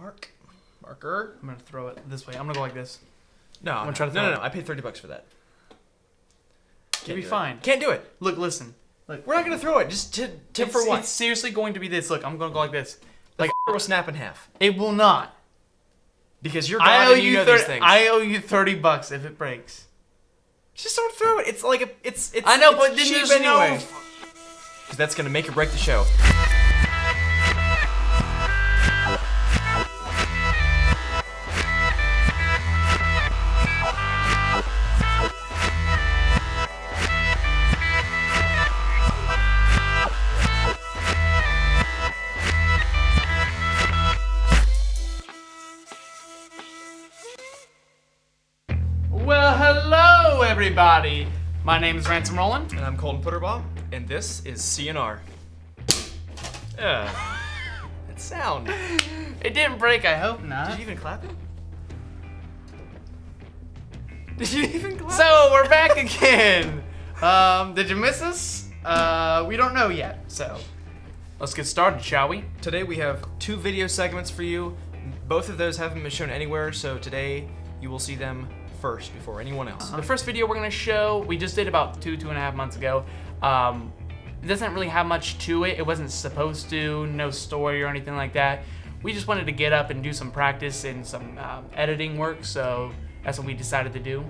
Marker. I'm gonna throw it this way. I'm gonna go like this. No, I'm gonna try to throw no. it. I paid $30 for that. You'll be fine. Can't do it. Look, listen. Look, we're not gonna throw it. Just tip for what? It's seriously going to be this. Look, I'm gonna go like this. Like it will snap in half It will not. because you're God and you know these things. I owe you $30 if it breaks. Just don't throw it. It's like it's. I know, it's but then cheap there's anyway. no. Because that's gonna make or break the show. Well, hello everybody. My name is Ransom Roland. And I'm Colton Putterbaugh, and this is CNR. That sound. It didn't break. I hope not. Did you even clap it? Did you even clap? So we're back again. Did you miss us? We don't know yet. So let's get started, shall we? Today we have 2 video segments for you. Both of those haven't been shown anywhere, so today you will see them first before anyone else. The first video we're gonna show, we just did about 2.5 months ago. It doesn't really have much to it. It wasn't supposed to, no story or anything like that. We just wanted to get up and do some practice and some editing work, so that's what we decided to do.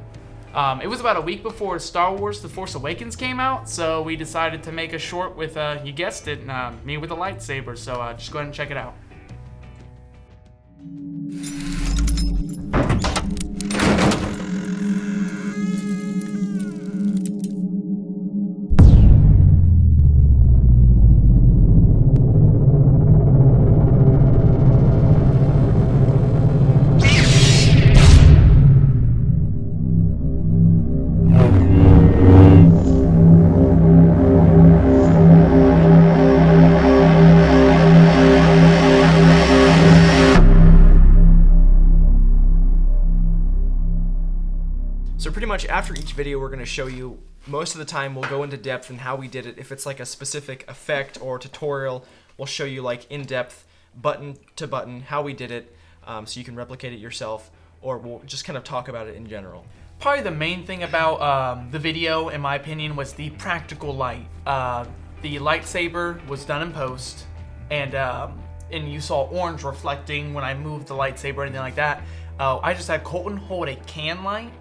It was about a week before Star Wars The Force Awakens came out, so we decided to make a short with, you guessed it, me with a lightsaber, so just go ahead and check it out. So pretty much after each video we're going to show you, most of the time we'll go into depth in how we did it. If it's like a specific effect or tutorial, we'll show you like in depth, button to button, how we did it, so you can replicate it yourself, or we'll just kind of talk about it in general. Probably the main thing about the video, in my opinion, was the practical light. The lightsaber was done in post, and you saw orange reflecting when I moved the lightsaber or anything like that. I just had Colton hold a can light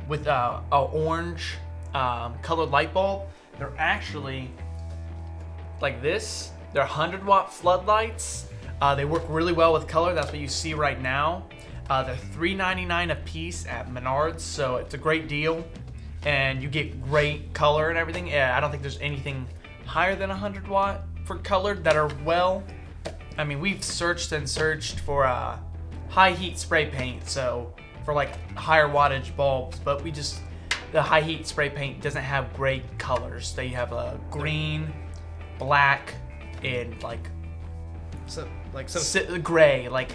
with a orange colored light bulb. They're actually like this. They're 100-watt floodlights. They work really well with color. That's what you see right now. They're $3.99 a piece at Menards, so it's a great deal, and you get great color and everything. Yeah, I don't think there's anything higher than 100-watt for colored that are well. I mean, we've searched and searched for high heat spray paint, so for like higher wattage bulbs, but the high heat spray paint doesn't have great colors. They have a green, black, and like gray, like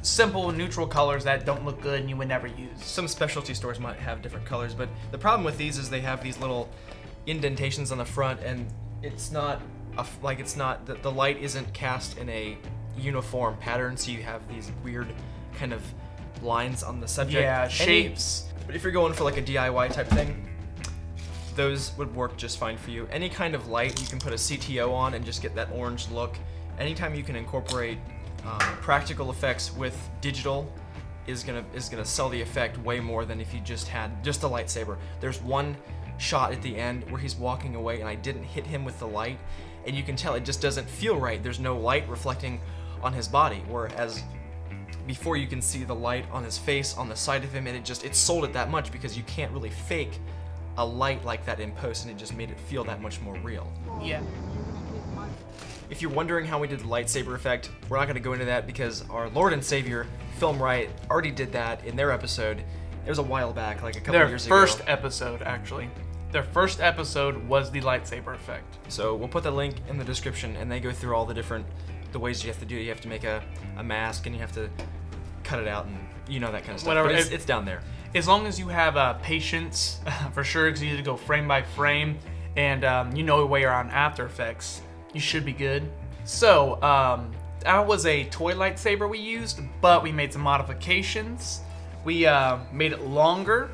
simple neutral colors that don't look good and you would never use. Some specialty stores might have different colors, but the problem with these is they have these little indentations on the front, and it's not the light isn't cast in a uniform pattern, so you have these weird kind of lines on the subject. Yeah, shapes. But if you're going for like a DIY type thing, those would work just fine for you. Any kind of light you can put a CTO on and just get that orange look. Anytime you can incorporate practical effects with digital is gonna sell the effect way more than if you just had just a lightsaber. There's one shot at the end where he's walking away and I didn't hit him with the light, and you can tell it just doesn't feel right. There's no light reflecting on his body, whereas before you can see the light on his face, on the side of him, and it sold it that much because you can't really fake a light like that in post, and it just made it feel that much more real. Yeah. If you're wondering how we did the lightsaber effect, we're not going to go into that because our Lord and Savior, Film Riot, already did that in their episode. It was a while back, like a couple years ago. Their first episode, actually. Their first episode was the lightsaber effect. So we'll put the link in the description, and they go through all the ways you have to do it. You have to make a mask, and you have to cut it out, and that kind of stuff. Whatever. But it's down there. As long as you have patience, for sure, because you need to go frame by frame, and you know where you're on After Effects, you should be good. So, that was a toy lightsaber we used, but we made some modifications. We made it longer,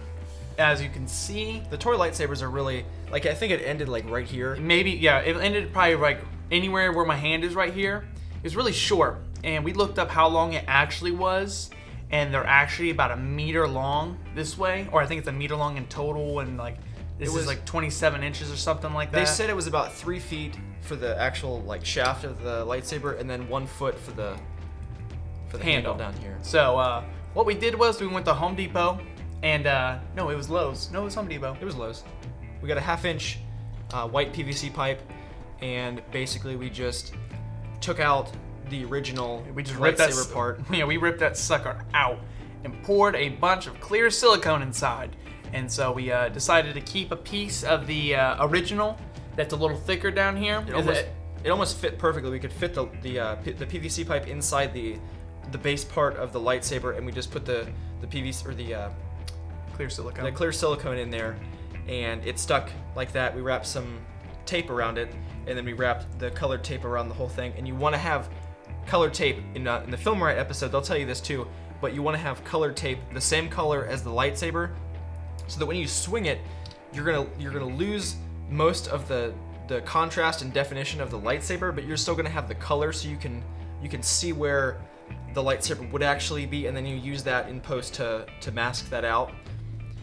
as you can see. The toy lightsabers are really, like, I think it ended like right here. Maybe, yeah, it ended probably like anywhere where my hand is right here. It was really short, and we looked up how long it actually was, and they're actually about 1 meter long this way, or I think it's 1 meter long in total, and like this is like 27 inches or something like that. They said it was about 3 feet for the actual like shaft of the lightsaber, and then 1 foot for the handle down here. So what we did was we went to Home Depot, and no, it was Lowe's. No, it was Home Depot. It was Lowe's. We got a 1/2 inch white PVC pipe, and basically we just took out the original lightsaber part. Yeah, we ripped that sucker out and poured a bunch of clear silicone inside. And so we decided to keep a piece of the original that's a little thicker down here. It almost fit perfectly. We could fit the PVC pipe inside the base part of the lightsaber, and we just put the PVC or the clear silicone in there, and it stuck like that. We wrapped some tape around it, and then we wrapped the colored tape around the whole thing. And you want to have colored tape in the Film Riot episode. They'll tell you this too, but you want to have colored tape the same color as the lightsaber, so that when you swing it, you're gonna lose most of the contrast and definition of the lightsaber, but you're still gonna have the color, so you can see where the lightsaber would actually be, and then you use that in post to mask that out.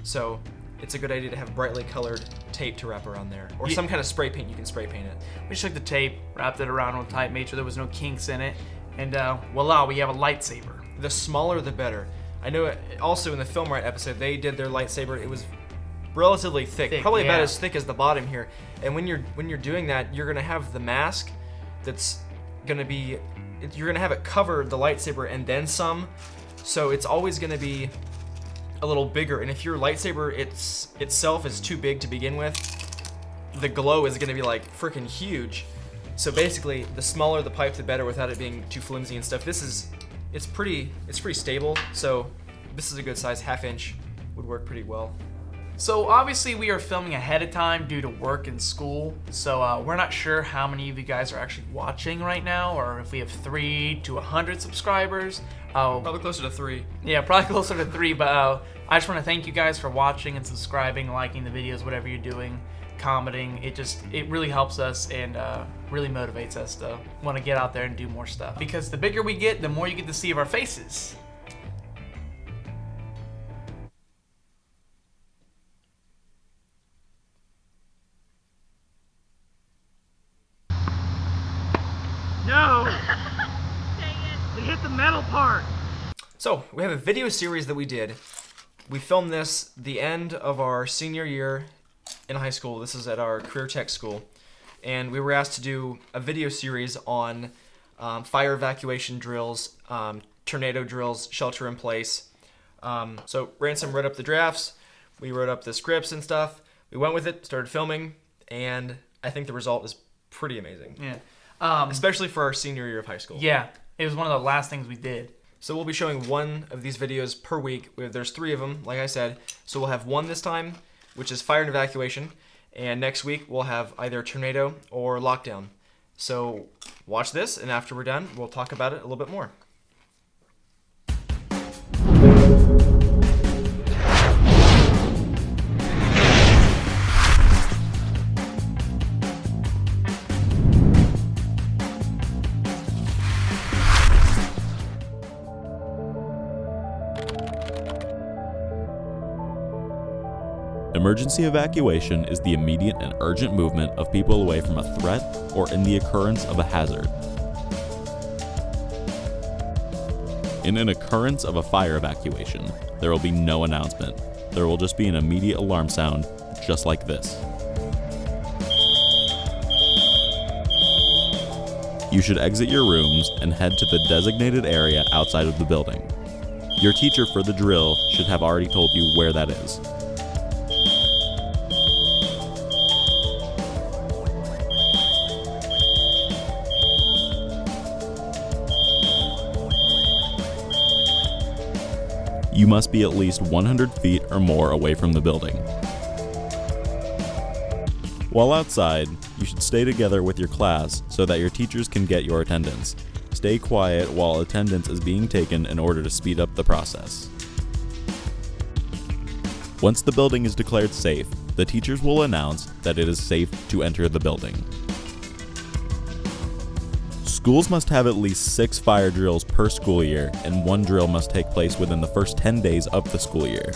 So it's a good idea to have brightly colored tape to wrap around there, or some kind of spray paint. You can spray paint it. We just took the tape, wrapped it around real tight, made sure there was no kinks in it, and voila, we have a lightsaber. The smaller the better. I know also in the Film Riot episode, they did their lightsaber. It was relatively thick, probably about as thick as the bottom here. And when you're doing that, you're gonna have the mask that's gonna be, you're gonna have it cover the lightsaber and then some. So it's always gonna be a little bigger. And if your lightsaber itself is too big to begin with, the glow is gonna be like freaking huge. So basically, the smaller the pipe, the better, without it being too flimsy and stuff. It's pretty stable, so this is a good size. 1/2 inch would work pretty well. So obviously we are filming ahead of time due to work and school, so we're not sure how many of you guys are actually watching right now, or if we have 3 to 100 subscribers. Probably closer to 3. Yeah, probably closer to 3, but I just want to thank you guys for watching and subscribing, liking the videos, whatever you're doing, commenting. It really helps us and really motivates us to want to get out there and do more stuff. Because the bigger we get, the more you get to see of our faces. No! Dang it! It hit the metal part! So, we have a video series that we did. We filmed this the end of our senior year in high school. This is at our career tech school. And we were asked to do a video series on fire evacuation drills, tornado drills, shelter in place. So Ransom wrote up the drafts. We wrote up the scripts and stuff. We went with it, started filming, and I think the result is pretty amazing. Yeah. Especially for our senior year of high school. Yeah, it was one of the last things we did. So we'll be showing one of these videos per week. There's 3 of them, like I said. So we'll have one this time, which is fire and evacuation. And next week we'll have either tornado or lockdown. So watch this, and after we're done, we'll talk about it a little bit more. Emergency evacuation is the immediate and urgent movement of people away from a threat or in the occurrence of a hazard. In an occurrence of a fire evacuation, there will be no announcement. There will just be an immediate alarm sound, just like this. You should exit your rooms and head to the designated area outside of the building. Your teacher for the drill should have already told you where that is. You must be at least 100 feet or more away from the building. While outside, you should stay together with your class so that your teachers can get your attendance. stay quiet while attendance is being taken in order to speed up the process. Once the building is declared safe, the teachers will announce that it is safe to enter the building. Schools must have at least 6 fire drills per school year, and 1 drill must take place within the first 10 days of the school year.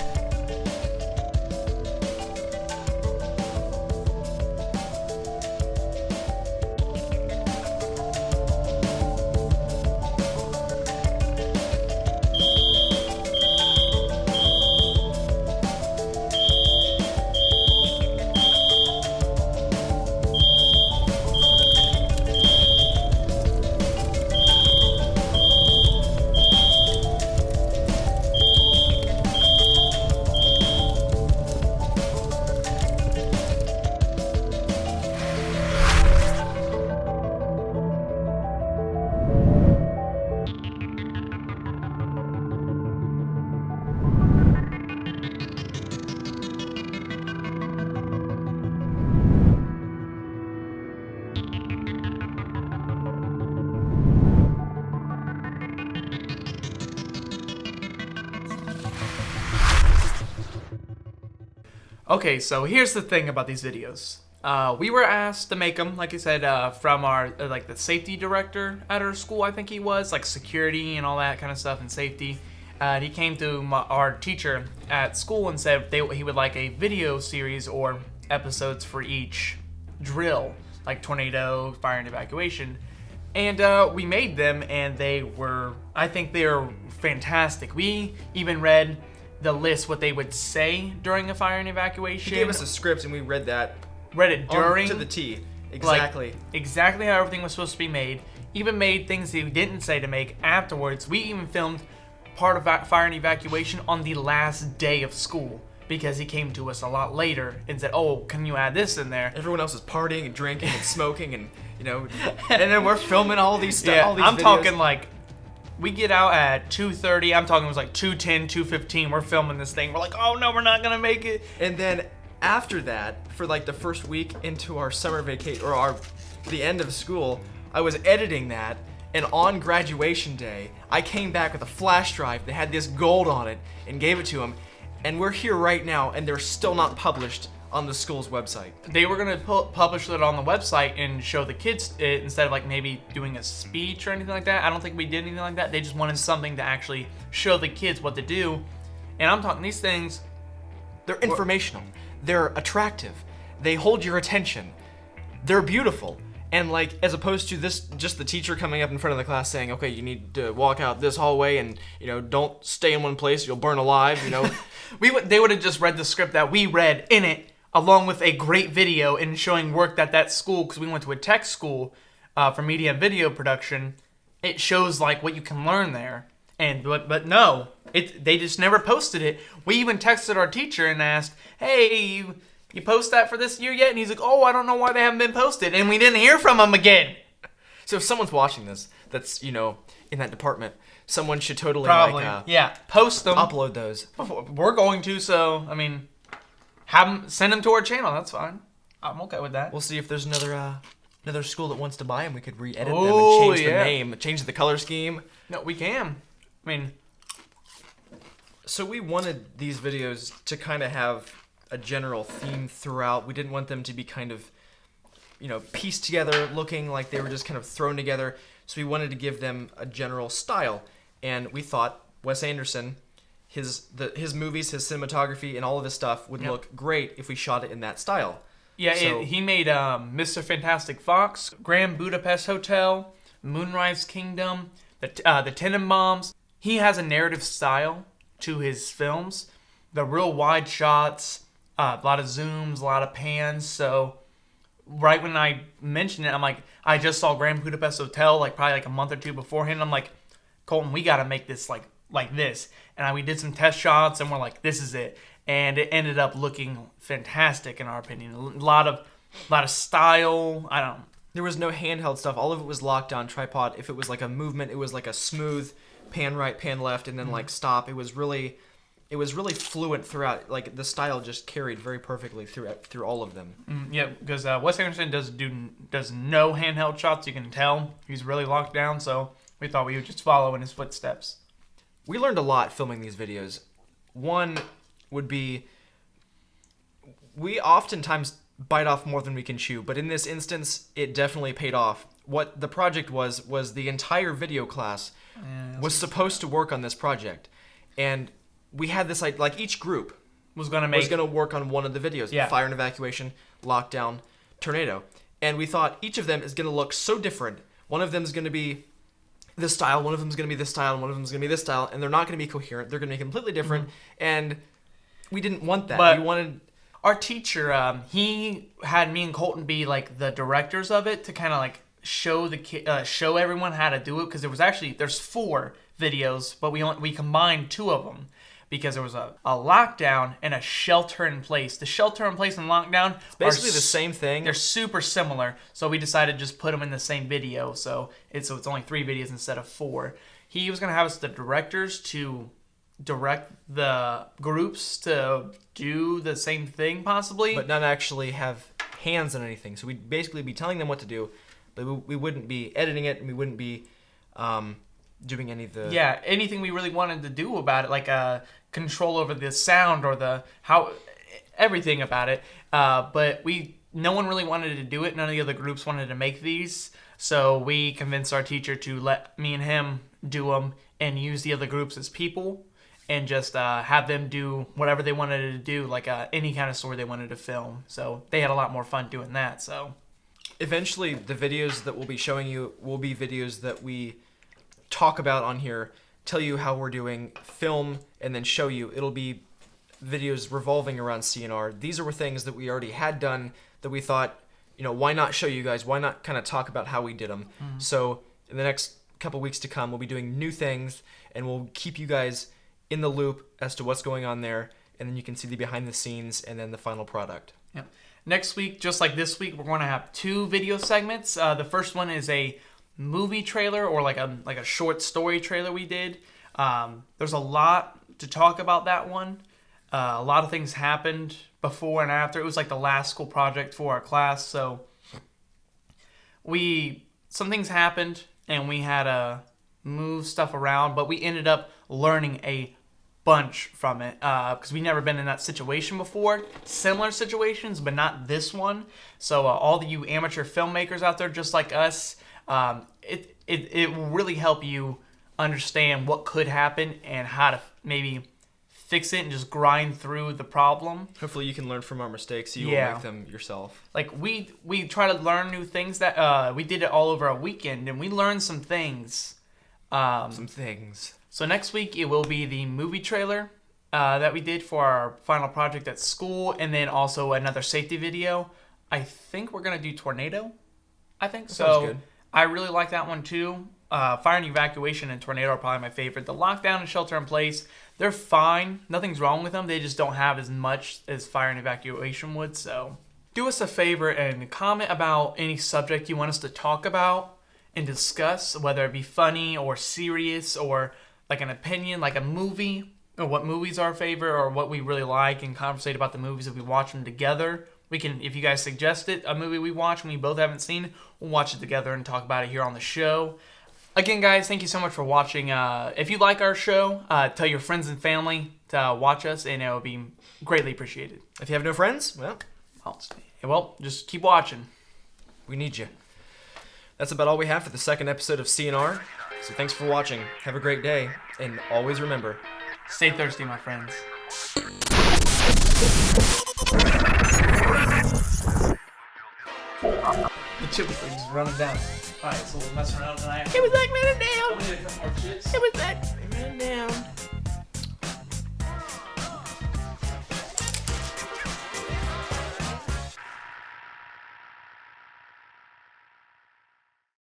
Okay, so here's the thing about these videos. We were asked to make them, like I said, from our the safety director at our school. I think he was like security and all that kind of stuff and safety. He came to our teacher at school and said he would like a video series or episodes for each drill, like tornado, fire, and evacuation. And we made them, and I think they were fantastic. We even read the list, what they would say during a fire and evacuation. He gave us a script and we read it during to the T. Exactly. Like, exactly how everything was supposed to be made. Even made things he didn't say to make afterwards. We even filmed part of fire and evacuation on the last day of school because he came to us a lot later and said, "Oh, can you add this in there?" Everyone else is partying and drinking and smoking and and then we're filming all these stuff. Yeah, all these I'm videos. talking like we get out at 2:30. I'm talking it was like 2:10, 2:15. We're filming this thing. We're like, "Oh no, we're not gonna make it." And then after that, for like the first week into our summer vacation or the end of school, I was editing that, and on graduation day, I came back with a flash drive that had this gold on it and gave it to him. And we're here right now, and they're still not published on the school's website. They were gonna publish it on the website and show the kids it instead of like maybe doing a speech or anything like that. I don't think we did anything like that. They just wanted something to actually show the kids what to do. And I'm talking these things. They're informational. They're attractive. They hold your attention. They're beautiful. And like, as opposed to this, just the teacher coming up in front of the class saying, "Okay, you need to walk out this hallway and don't stay in one place. You'll burn alive." They would have just read the script that we read in it, along with a great video and showing work that school, because we went to a tech school for media and video production. It shows like what you can learn there, but no, they just never posted it. We even texted our teacher and asked, "Hey, you post that for this year yet?" And he's like, "Oh, I don't know why they haven't been posted," and we didn't hear from him again. So if someone's watching this, that's in that department, someone should totally probably post them, upload those. We're going to, so I mean. Send them to our channel. That's fine. I'm okay with that. We'll see if there's another school that wants to buy them. We could re-edit them and change the name, change the color scheme. No, we can. I mean, so we wanted these videos to kind of have a general theme throughout. We didn't want them to be kind of, pieced together, looking like they were just kind of thrown together. So we wanted to give them a general style, and we thought Wes Anderson. His movies, his cinematography, and all of his stuff would look great if we shot it in that style. Yeah, he made Mr. Fantastic Fox, Grand Budapest Hotel, Moonrise Kingdom, the Tenenbaums. He has a narrative style to his films. The real wide shots, a lot of zooms, a lot of pans. So right when I mentioned it, I'm like, I just saw Grand Budapest Hotel probably a month or two beforehand. I'm like, Colton, we got to make this like this. And we did some test shots, and we're like, this is it. And it ended up looking fantastic, in our opinion. A lot of style. There was no handheld stuff. All of it was locked on tripod. If it was like a movement, it was like a smooth pan right, pan left, and then stop. It was really fluent throughout. Like the style just carried very perfectly through all of them. Yeah, because Wes Anderson does no handheld shots. You can tell he's really locked down. So we thought we would just follow in his footsteps. We learned a lot filming these videos. One would be, we oftentimes bite off more than we can chew, but in this instance, it definitely paid off. What the project was the entire video class was supposed to work on this project. And we had this, like each group was going to work on one of the videos. Yeah. Fire and evacuation, lockdown, tornado. And we thought each of them is going to look so different. One of them is going to be this style, one of them is going to be this style, and one of them is going to be this style, and they're not going to be coherent. They're going to be completely different. And we didn't want that. But we wanted... Our teacher, he had me and Colton be like the directors of it to kind of like show everyone how to do it, because there's 4 videos, but we combined 2 of them because there was a lockdown and a shelter in place. The shelter in place and lockdown it's basically the same thing. They're super similar, so we decided to just put them in the same video. So it's only 3 videos instead of 4. He was gonna have us the directors to direct the groups to do the same thing possibly, but not actually have hands on anything. So we'd basically be telling them what to do, but we wouldn't be editing it, and we wouldn't be doing any of the... Yeah, anything we really wanted to do about it, like control over the sound or everything about it. But no one really wanted to do it. None of the other groups wanted to make these. So we convinced our teacher to let me and him do them and use the other groups as people, and just have them do whatever they wanted to do, like any kind of story they wanted to film. So they had a lot more fun doing that. So eventually, the videos that we'll be showing you will be videos that we talk about on here, tell you how we're doing, film, and then show you. It'll be videos revolving around CNR. These are things that we already had done that we thought, why not show you guys? Why not kind of talk about how we did them? Mm-hmm. So in the next couple weeks to come, we'll be doing new things, and we'll keep you guys in the loop as to what's going on there, and then you can see the behind the scenes and then the final product. Yep. Next week, just like this week, we're going to have 2 video segments. The first one is a movie trailer, or like a short story trailer we did. There's a lot to talk about that one. A lot of things happened before and after. It was like the last school project for our class, so some things happened and we had to move stuff around, but we ended up learning a bunch from it, because we've never been in that situation before. Similar situations, but not this one. So all of you amateur filmmakers out there just like us, it will really help you understand what could happen and how to maybe fix it and just grind through the problem. Hopefully you can learn from our mistakes, so you will make them yourself. Like we try to learn new things. That we did it all over a weekend, and we learned some things. So next week it will be the movie trailer that we did for our final project at school, and then also another safety video. I think we're gonna do tornado. Sounds good. I really like that one too. Fire and evacuation and tornado are probably my favorite. The lockdown and shelter in place, they're fine. Nothing's wrong with them. They just don't have as much as fire and evacuation would. So do us a favor and comment about any subject you want us to talk about and discuss, whether it be funny or serious or like an opinion, like a movie, or what movies are our favorite, or what we really like, and conversate about the movies if we watch them together. We can, if you guys suggest it, a movie we watch and we both haven't seen, we'll watch it together and talk about it here on the show. Again, guys, thank you so much for watching. If you like our show, tell your friends and family to watch us, and it would be greatly appreciated. If you have no friends, well, just keep watching. We need you. That's about all we have for the second episode of CNR. So thanks for watching. Have a great day, and always remember, stay thirsty, my friends. The chip was like just running down. Alright, so we're messing around tonight. It was like running down. I'm gonna get a couple more chips. It was like running down.